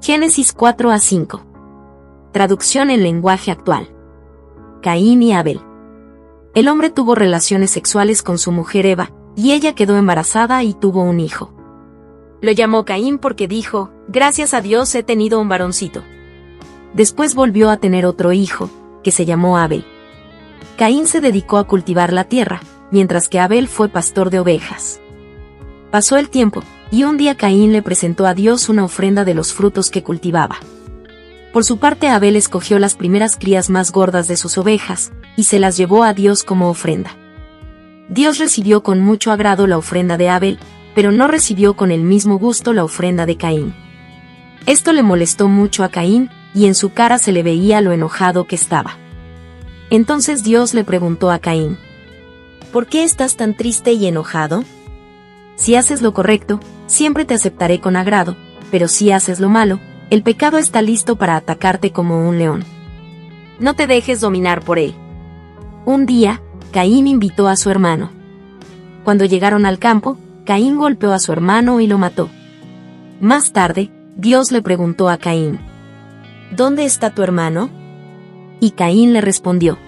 Génesis 4:5. Traducción en lenguaje actual. Caín y Abel. El hombre tuvo relaciones sexuales con su mujer Eva, y ella quedó embarazada y tuvo un hijo. Lo llamó Caín porque dijo, gracias a Dios he tenido un varoncito. Después volvió a tener otro hijo, que se llamó Abel. Caín se dedicó a cultivar la tierra, mientras que Abel fue pastor de ovejas. Pasó el tiempo, y un día Caín le presentó a Dios una ofrenda de los frutos que cultivaba. Por su parte Abel escogió las primeras crías más gordas de sus ovejas, y se las llevó a Dios como ofrenda. Dios recibió con mucho agrado la ofrenda de Abel, pero no recibió con el mismo gusto la ofrenda de Caín. Esto le molestó mucho a Caín, y en su cara se le veía lo enojado que estaba. Entonces Dios le preguntó a Caín, ¿por qué estás tan triste y enojado? Si haces lo correcto, siempre te aceptaré con agrado, pero si haces lo malo, el pecado está listo para atacarte como un león. No te dejes dominar por él. Un día, Caín invitó a su hermano. Cuando llegaron al campo, Caín golpeó a su hermano y lo mató. Más tarde, Dios le preguntó a Caín, ¿dónde está tu hermano? Y Caín le respondió,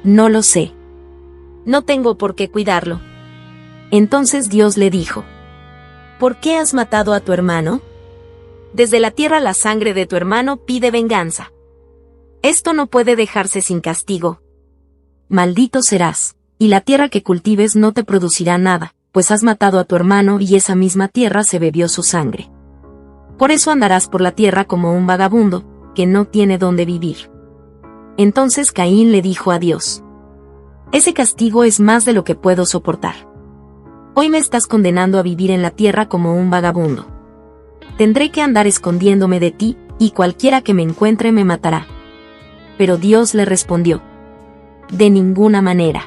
no lo sé. No tengo por qué cuidarlo. Entonces Dios le dijo, ¿por qué has matado a tu hermano? Desde la tierra la sangre de tu hermano pide venganza. Esto no puede dejarse sin castigo. Maldito serás, y la tierra que cultives no te producirá nada, pues has matado a tu hermano y esa misma tierra se bebió su sangre. Por eso andarás por la tierra como un vagabundo, que no tiene dónde vivir. Entonces Caín le dijo a Dios, ese castigo es más de lo que puedo soportar. Hoy me estás condenando a vivir en la tierra como un vagabundo. Tendré que andar escondiéndome de ti, y cualquiera que me encuentre me matará. Pero Dios le respondió, de ninguna manera.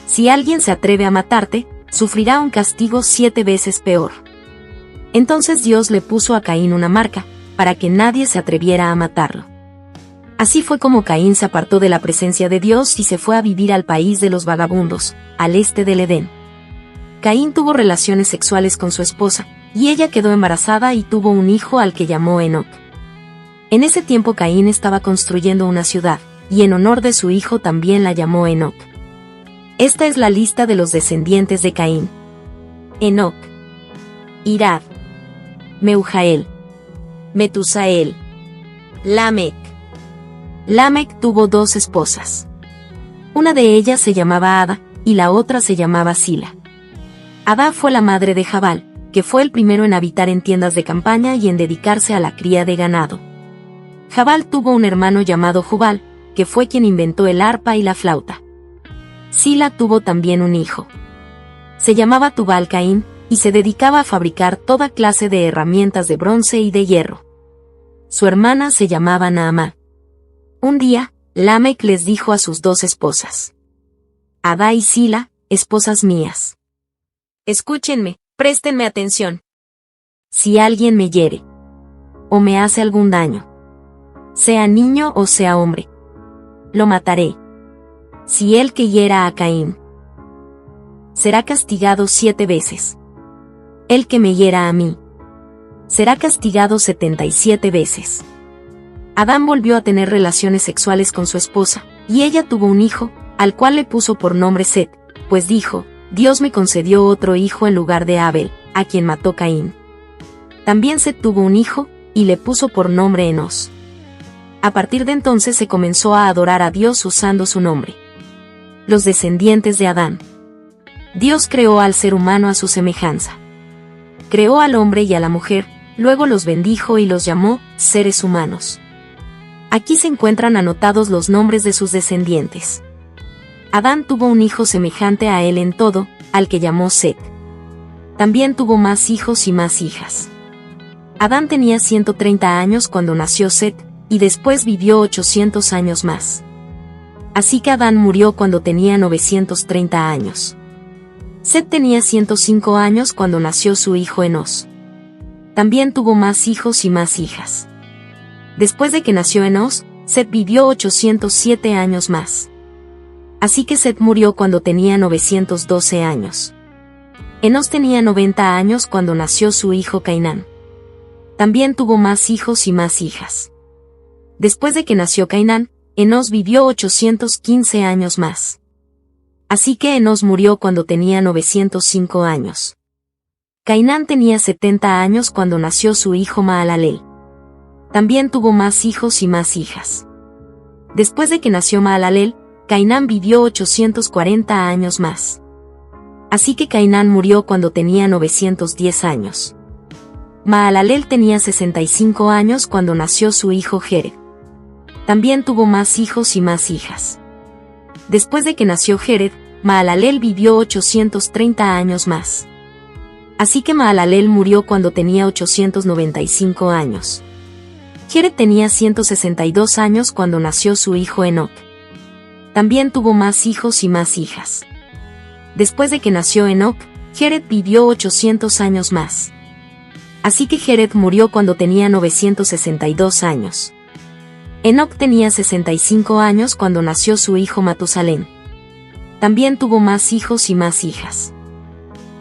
Si alguien se atreve a matarte, sufrirá un castigo 7 veces peor. Entonces Dios le puso a Caín una marca, para que nadie se atreviera a matarlo. Así fue como Caín se apartó de la presencia de Dios y se fue a vivir al país de los vagabundos, al este del Edén. Caín tuvo relaciones sexuales con su esposa, y ella quedó embarazada y tuvo un hijo al que llamó Enoc. En ese tiempo Caín estaba construyendo una ciudad, y en honor de su hijo también la llamó Enoc. Esta es la lista de los descendientes de Caín. Enoc, Irad, Meujael, Metusael, Lamec. Lamec tuvo 2 esposas. Una de ellas se llamaba Ada, y la otra se llamaba Sila. Ada fue la madre de Jabal, que fue el primero en habitar en tiendas de campaña y en dedicarse a la cría de ganado. Jabal tuvo un hermano llamado Jubal, que fue quien inventó el arpa y la flauta. Sila tuvo también un hijo. Se llamaba Tubal Caín, y se dedicaba a fabricar toda clase de herramientas de bronce y de hierro. Su hermana se llamaba Naamá. Un día, Lamec les dijo a sus 2 esposas, Ada y Sila, esposas mías. Escúchenme, préstenme atención. Si alguien me hiere, o me hace algún daño, sea niño o sea hombre, lo mataré. Si el que hiera a Caín, será castigado 7 veces. El que me hiera a mí, será castigado 77 veces. Adán volvió a tener relaciones sexuales con su esposa, y ella tuvo un hijo, al cual le puso por nombre Set, pues dijo, Dios me concedió otro hijo en lugar de Abel, a quien mató Caín. También Set tuvo un hijo, y le puso por nombre Enos. A partir de entonces se comenzó a adorar a Dios usando su nombre. Los descendientes de Adán. Dios creó al ser humano a su semejanza. Creó al hombre y a la mujer, luego los bendijo y los llamó seres humanos. Aquí se encuentran anotados los nombres de sus descendientes. Adán tuvo un hijo semejante a él en todo, al que llamó Set. También tuvo más hijos y más hijas. Adán tenía 130 años cuando nació Set, y después vivió 800 años más. Así que Adán murió cuando tenía 930 años. Set tenía 105 años cuando nació su hijo Enos. También tuvo más hijos y más hijas. Después de que nació Enos, Set vivió 807 años más. Así que Set murió cuando tenía 912 años. Enos tenía 90 años cuando nació su hijo Cainán. También tuvo más hijos y más hijas. Después de que nació Cainán, Enós vivió 815 años más. Así que Enós murió cuando tenía 905 años. Cainán tenía 70 años cuando nació su hijo Mahalaleel. También tuvo más hijos y más hijas. Después de que nació Mahalaleel, Cainán vivió 840 años más. Así que Cainán murió cuando tenía 910 años. Mahalaleel tenía 65 años cuando nació su hijo Jared. También tuvo más hijos y más hijas. Después de que nació Jared, Mahalaleel vivió 830 años más. Así que Mahalaleel murió cuando tenía 895 años. Jared tenía 162 años cuando nació su hijo Enoc. También tuvo más hijos y más hijas. Después de que nació Enoc, Jared vivió 800 años más. Así que Jared murió cuando tenía 962 años. Enoc tenía 65 años cuando nació su hijo Matusalén. También tuvo más hijos y más hijas.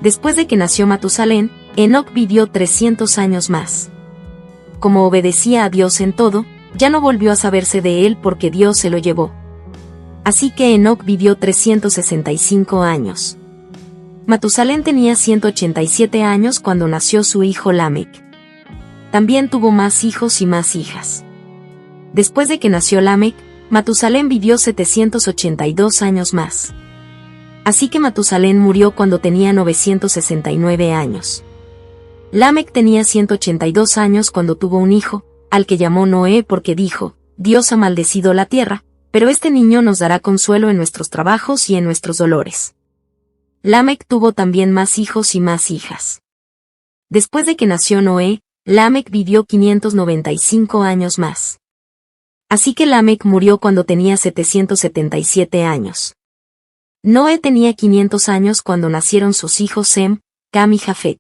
Después de que nació Matusalén, Enoc vivió 300 años más. Como obedecía a Dios en todo, ya no volvió a saberse de él porque Dios se lo llevó. Así que Enoc vivió 365 años. Matusalén tenía 187 años cuando nació su hijo Lamec. También tuvo más hijos y más hijas. Después de que nació Lamec, Matusalén vivió 782 años más. Así que Matusalén murió cuando tenía 969 años. Lamec tenía 182 años cuando tuvo un hijo, al que llamó Noé porque dijo, Dios ha maldecido la tierra, pero este niño nos dará consuelo en nuestros trabajos y en nuestros dolores. Lamec tuvo también más hijos y más hijas. Después de que nació Noé, Lamec vivió 595 años más. Así que Lamec murió cuando tenía 777 años. Noé tenía 500 años cuando nacieron sus hijos Sem, Cam y Jafet.